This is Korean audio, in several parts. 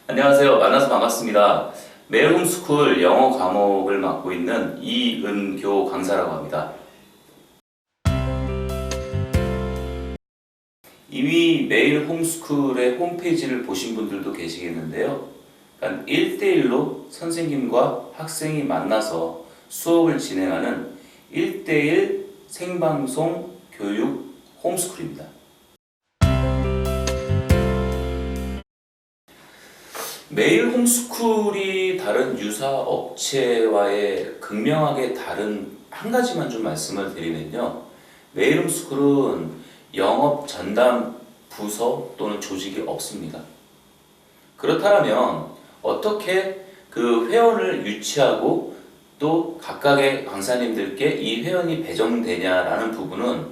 안녕하세요. 만나서 반갑습니다. 매일홈스쿨 영어 과목을 맡고 있는 이은교 강사라고 합니다. 이미 매일홈스쿨의 홈페이지를 보신 분들도 계시겠는데요. 1대1로 선생님과 학생이 만나서 수업을 진행하는 1대1 생방송 교육 홈스쿨입니다. 매일 홈스쿨이 다른 유사 업체와의 극명하게 다른 한 가지만 좀 말씀을 드리면요. 매일 홈스쿨은 영업 전담 부서 또는 조직이 없습니다. 그렇다면 어떻게 그 회원을 유치하고 또 각각의 강사님들께 이 회원이 배정되냐라는 부분은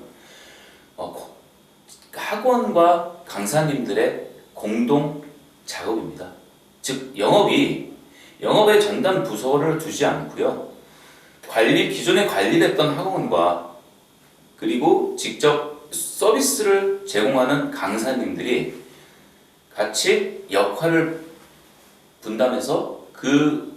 학원과 강사님들의 공동 작업입니다. 즉 영업의 전담 부서를 두지 않고요. 기존에 관리됐던 학원과 그리고 직접 서비스를 제공하는 강사님들이 같이 역할을 분담해서 그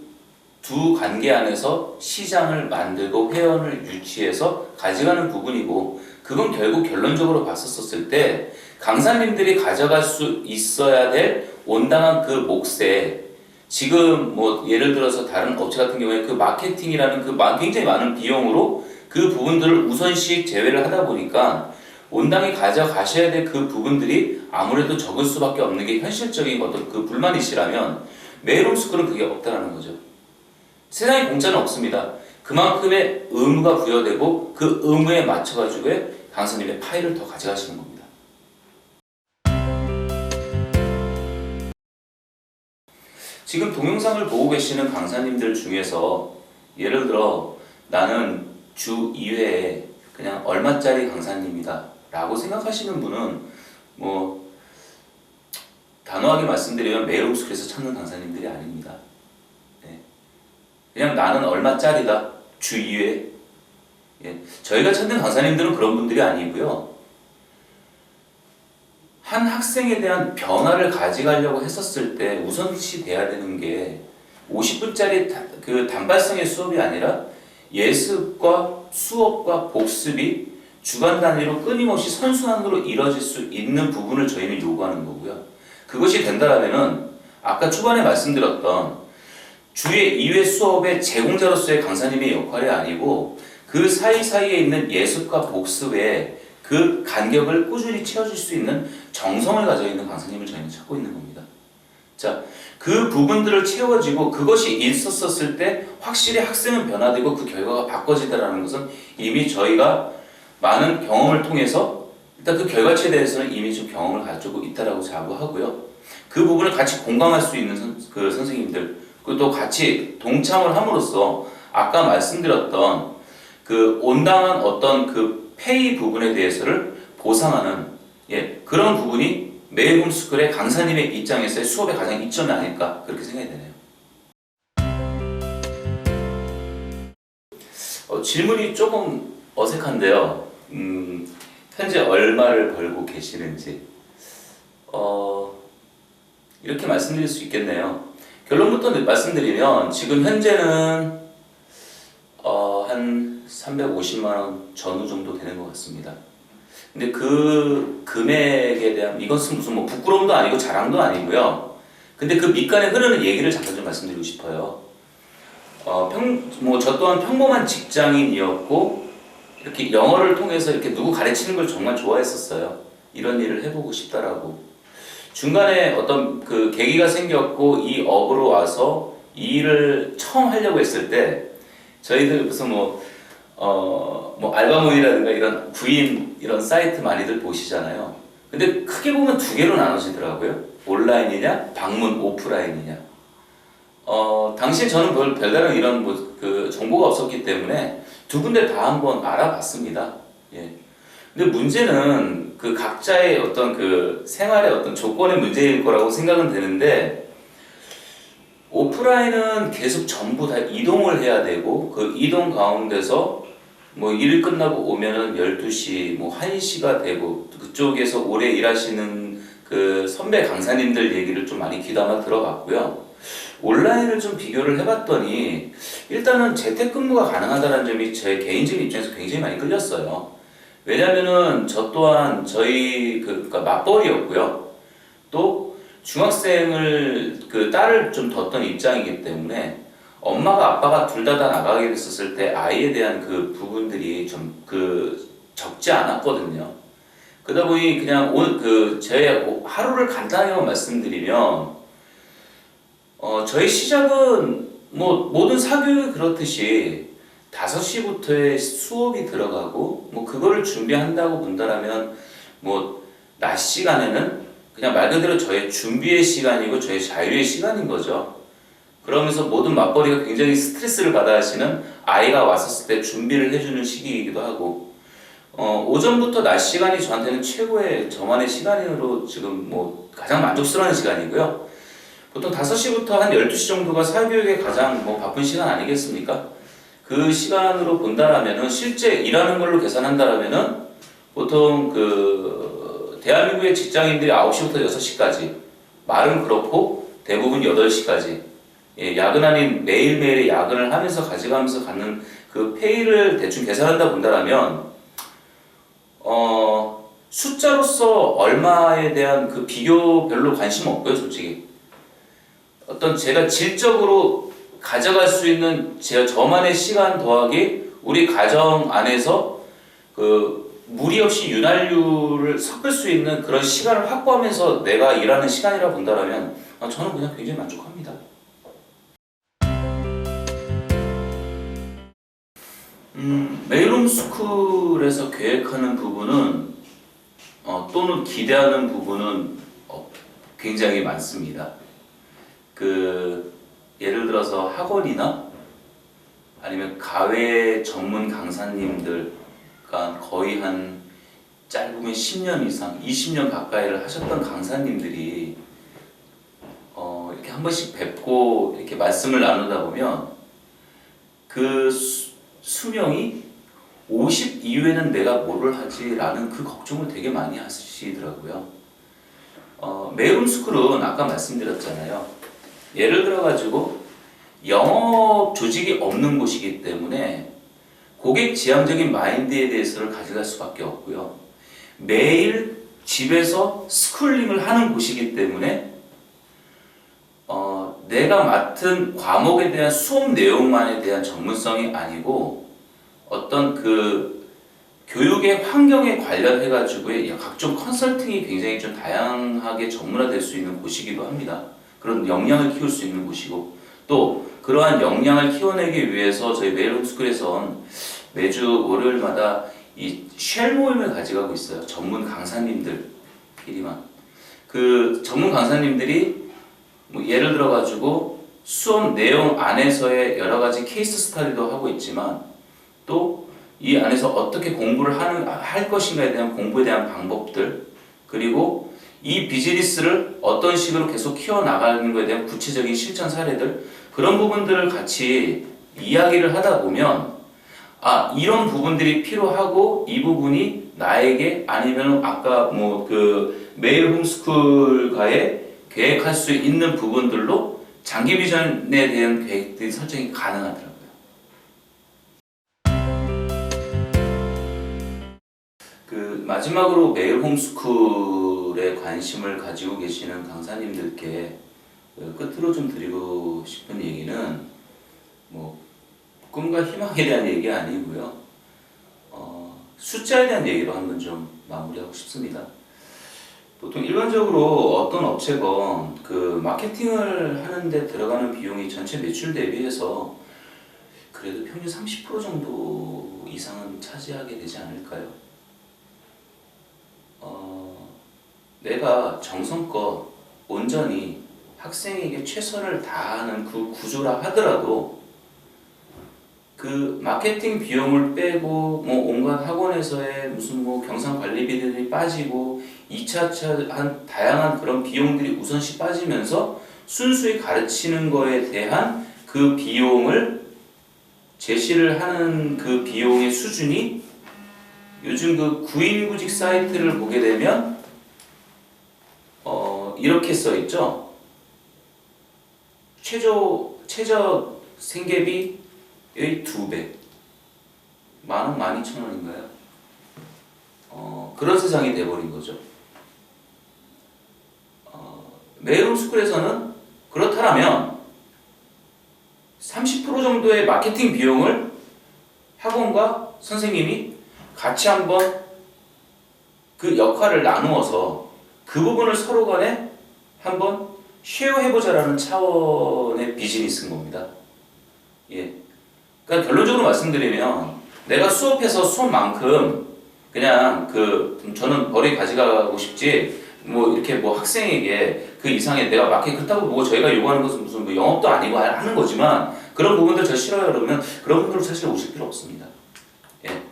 두 관계 안에서 시장을 만들고 회원을 유치해서 가져가는 부분이고, 그건 결국 결론적으로 봤었을 때 강사님들이 가져갈 수 있어야 될 온당한 그 몫에, 지금 뭐 예를 들어서 다른 업체 같은 경우에 그 마케팅이라는 그 굉장히 많은 비용으로 그 부분들을 우선시 제외를 하다 보니까 온당히 가져가셔야 될 그 부분들이 아무래도 적을 수밖에 없는 게 현실적인 어떤 그 불만이시라면 매일홈스쿨은 그게 없다라는 거죠. 세상에 공짜는 없습니다. 그만큼의 의무가 부여되고 그 의무에 맞춰가지고 강사님의 파일을 더 가져가시는 겁니다. 지금 동영상을 보고 계시는 강사님들 중에서 예를 들어 나는 주 2회에 그냥 얼마짜리 강사님이다 라고 생각하시는 분은 뭐 단호하게 말씀드리면 매일홈스쿨에서 찾는 강사님들이 아닙니다. 네. 그냥 나는 얼마짜리다 주 2회. 예. 저희가 찾는 강사님들은 그런 분들이 아니고요. 한 학생에 대한 변화를 가져가려고 했었을 때 우선시 돼야 되는 게 50분짜리 그 단발성의 수업이 아니라 예습과 수업과 복습이 주간 단위로 끊임없이 선순환으로 이뤄질 수 있는 부분을 저희는 요구하는 거고요. 그것이 된다라면은 아까 초반에 말씀드렸던 주의 2회 수업의 제공자로서의 강사님의 역할이 아니고 그 사이사이에 있는 예습과 복습에 그 간격을 꾸준히 채워줄 수 있는 정성을 가지고 있는 강사님을 저희는 찾고 있는 겁니다. 자, 그 부분들을 채워지고 그것이 있었을 때 확실히 학생은 변화되고 그 결과가 바꿔지다라는 것은 이미 저희가 많은 경험을 통해서 일단 그 결과치에 대해서는 이미 좀 경험을 가지고 있다라고 자부하고요. 그 부분을 같이 공감할 수 있는 그 선생님들, 그리고 또 같이 동참을 함으로써 아까 말씀드렸던 그 온당한 어떤 그 페이 부분에 대해서를 보상하는 그런 부분이 매일홈스쿨의 강사님의 입장에서의 수업의 가장 이점이 아닐까 그렇게 생각이 되네요. 질문이 조금 어색한데요. 현재 얼마를 벌고 계시는지 이렇게 말씀드릴 수 있겠네요. 결론부터 말씀드리면 지금 현재는 한 350만 원 전후 정도 되는 것 같습니다. 근데 그 금액에 대한 이것은 무슨 뭐 부끄러움도 아니고 자랑도 아니고요. 근데 그 밑간에 흐르는 얘기를 잠깐 좀 말씀드리고 싶어요. 저 또한 평범한 직장인이었고 이렇게 영어를 통해서 이렇게 누구 가르치는 걸 정말 좋아했었어요. 이런 일을 해보고 싶다라고. 중간에 어떤 그 계기가 생겼고 이 업으로 와서 이 일을 처음 하려고 했을 때 저희들 무슨 알바몬이라든가 이런 구인 이런 사이트 많이들 보시잖아요. 근데 크게 보면 두 개로 나눠지더라고요. 온라인이냐, 방문 오프라인이냐. 당시에 저는 별다른 이런 그 정보가 없었기 때문에 두 군데 다 한번 알아봤습니다. 예. 근데 문제는 그 각자의 어떤 그 생활의 어떤 조건의 문제일 거라고 생각은 되는데, 오프라인은 계속 전부 다 이동을 해야 되고 그 이동 가운데서 뭐 일 끝나고 오면은 12시, 뭐 1시가 되고 그쪽에서 오래 일하시는 그 선배 강사님들 얘기를 좀 많이 귀담아 들어봤고요. 온라인을 좀 비교를 해봤더니 일단은 재택근무가 가능하다는 점이 제 개인적인 입장에서 굉장히 많이 끌렸어요. 왜냐면은 저 또한 저희 그러니까 맞벌이였고요. 또 중학생을 그 딸을 좀 뒀던 입장이기 때문에 엄마가 아빠가 둘 다 나가게 됐었을 때 아이에 대한 그 부분들이 좀 그 적지 않았거든요. 그러다 보니 그냥 제 하루를 간단하게만 말씀드리면 저희 시작은 뭐 모든 사교육이 그렇듯이 5시부터의 수업이 들어가고 뭐 그거를 준비한다고 본다라면 뭐 낮 시간에는 그냥 말 그대로 저의 준비의 시간이고 저의 자유의 시간인 거죠. 그러면서 모든 맞벌이가 굉장히 스트레스를 받아 하시는 아이가 왔었을 때 준비를 해주는 시기이기도 하고 오전부터 낮 시간이 저한테는 최고의 저만의 시간으로 지금 뭐 가장 만족스러운 시간이고요. 보통 5시부터 한 12시 정도가 사교육의 가장 뭐 바쁜 시간 아니겠습니까? 그 시간으로 본다라면은 실제 일하는 걸로 계산한다라면은 보통 그 대한민국의 직장인들이 9시부터 6시까지 말은 그렇고 대부분 8시까지 야근 아닌 매일매일의 야근을 하면서 가져가면서 갖는 그 페이를 대충 계산한다 본다라면 숫자로서 얼마에 대한 그 비교 별로 관심 없고요, 솔직히. 어떤 제가 질적으로 가져갈 수 있는 저만의 시간 더하기 우리 가정 안에서 그 무리 없이 윤활유를 섞을 수 있는 그런 시간을 확보하면서 내가 일하는 시간이라 본다라면 저는 그냥 굉장히 만족합니다. 메일홈스쿨에서 계획하는 부분은 또는 기대하는 부분은 굉장히 많습니다. 예를 들어서 학원이나 아니면 가외 전문 강사님들, 그러니까 거의 한 짧으면 10년 이상, 20년 가까이를 하셨던 강사님들이 이렇게 한 번씩 뵙고 이렇게 말씀을 나누다 보면 그 수명이 50 이후에는 내가 뭐를 하지라는 그 걱정을 되게 많이 하시더라고요. 메일홈스쿨은 아까 말씀드렸잖아요. 예를 들어가지고 영업 조직이 없는 곳이기 때문에 고객 지향적인 마인드에 대해서를 가져갈 수밖에 없고요. 매일 집에서 스쿨링을 하는 곳이기 때문에 내가 맡은 과목에 대한 수업 내용만에 대한 전문성이 아니고 어떤 그 교육의 환경에 관련해 가지고 각종 컨설팅이 굉장히 좀 다양하게 전문화될 수 있는 곳이기도 합니다. 그런 역량을 키울 수 있는 곳이고 또 그러한 역량을 키워내기 위해서 저희 메일홈스쿨에선 매주 월요일마다 이 쉘 모임을 가져가고 있어요. 전문 강사님들끼리만. 그 전문 강사님들이 뭐 예를 들어 가지고 수업 내용 안에서의 여러 가지 케이스 스터디도 하고 있지만 또 이 안에서 어떻게 공부를 할 것인가에 대한 공부에 대한 방법들 그리고 이 비즈니스를 어떤 식으로 계속 키워나가는 것에 대한 구체적인 실천 사례들 그런 부분들을 같이 이야기를 하다 보면 이런 부분들이 필요하고 이 부분이 나에게 아니면 아까 뭐 그 메일 홈스쿨과의 계획할 수 있는 부분들로 장기 비전에 대한 계획들이 설정이 가능하더라고요. 마지막으로 메일 홈스쿨에 관심을 가지고 계시는 강사님들께 끝으로 좀 드리고 싶은 얘기는 뭐 꿈과 희망에 대한 얘기 아니고요. 숫자에 대한 얘기로 한번 좀 마무리하고 싶습니다. 보통 일반적으로 어떤 업체건 그 마케팅을 하는데 들어가는 비용이 전체 매출 대비해서 그래도 평균 30% 정도 이상은 차지하게 되지 않을까요? 내가 정성껏 온전히 학생에게 최선을 다하는 그 구조라 하더라도 그 마케팅 비용을 빼고 뭐 온갖 학원에서의 무슨 뭐 경상 관리비들이 빠지고 2차차 한 다양한 그런 비용들이 우선시 빠지면서 순수히 가르치는 거에 대한 그 비용을 제시를 하는 그 비용의 수준이 요즘 그 구인구직 사이트를 보게 되면 이렇게 써 있죠. 최저 생계비의 2배. 10,000원, 12,000원인가요? 그런 세상이 돼버린 거죠. 메일홈스쿨에서는 그렇다면 30% 정도의 마케팅 비용을 학원과 선생님이 같이 한번 그 역할을 나누어서 그 부분을 서로 간에 한번 쉐어해보자라는 차원의 비즈니스인 겁니다. 예. 그러니까 결론적으로 말씀드리면 내가 수업해서 수업만큼 그냥 저는 벌이 가져가고 싶지 뭐 이렇게 뭐 학생에게 그 이상의 내가 마케팅 그렇다고 뭐 저희가 요구하는 것은 무슨 뭐 영업도 아니고 하는 거지만 그런 부분들 저 싫어요 그러면 그런 분들은 사실 오실 필요 없습니다. 예.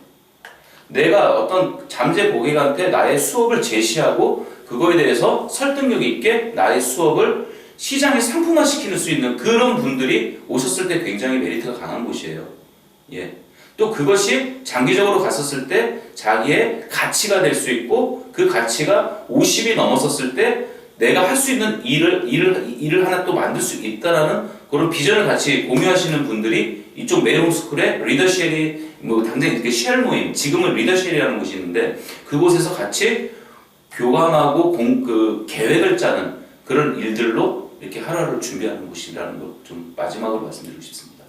내가 어떤 잠재 고객한테 나의 수업을 제시하고 그거에 대해서 설득력 있게 나의 수업을 시장에 상품화시킬 수 있는 그런 분들이 오셨을 때 굉장히 메리트가 강한 곳이에요. 예. 또 그것이 장기적으로 갔었을 때 자기의 가치가 될 수 있고 그 가치가 50이 넘었었을 때 내가 할 수 있는 일을 하나 또 만들 수 있다라는 그런 비전을 같이 공유하시는 분들이 이쪽 메일홈스쿨의 리더쉘이 뭐 당장 이렇게 쉘 모임 지금은 리더쉘이라는 곳이 있는데 그곳에서 같이 교감하고 계획을 짜는 그런 일들로 이렇게 하루를 준비하는 곳이라는 걸 좀 마지막으로 말씀드리고 싶습니다.